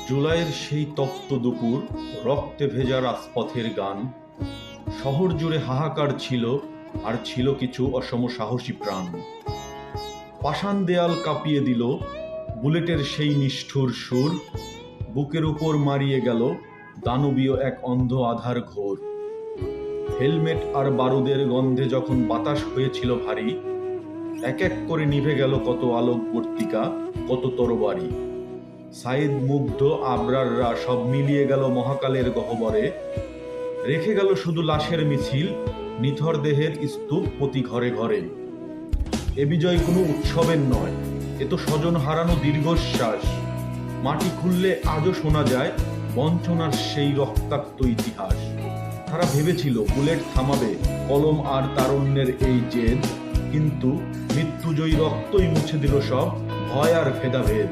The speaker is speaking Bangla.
জুলাইয়ের সেই তপ্ত দুপুর, রক্তে ভেজা রাজপথের গান। শহর জুড়ে হাহাকার ছিল, আর ছিল কিছু অসম সাহসী প্রাণ। পাষাণ দেয়াল কাঁপিয়ে দিল বুলেটের সেই নিষ্ঠুর সুর। বুকের উপর মারিয়ে গেল দানবীয় এক অন্ধ আধার ঘোর। হেলমেট আর বারুদের গন্ধে যখন বাতাস হয়েছিল ভারী, এক এক করে নিভে গেল কত আলোকবর্তিকা, কত তরবারি। সাইদ, মুগ্ধ, আবরাররা সব মিলিয়ে গেল মহাকালের গহ্বরে। রেখে গেল শুধু লাশের মিছিল, নিথর দেহের স্তূপ প্রতি ঘরে ঘরে। এ বিজয় কোনো উৎসবের নয়, এ তো স্বজন হারানো দীর্ঘশ্বাস। মাটি খুললে আজও শোনা যায় বঞ্চনার সেই রক্তাক্ত ইতিহাস। তারা ভেবেছিল বুলেট থামাবে কলম আর তারুণ্যের এই জেদ, কিন্তু মৃত্যুজয়ী রক্তই মুছে দিল সব ভয় আর ভেদাভেদ।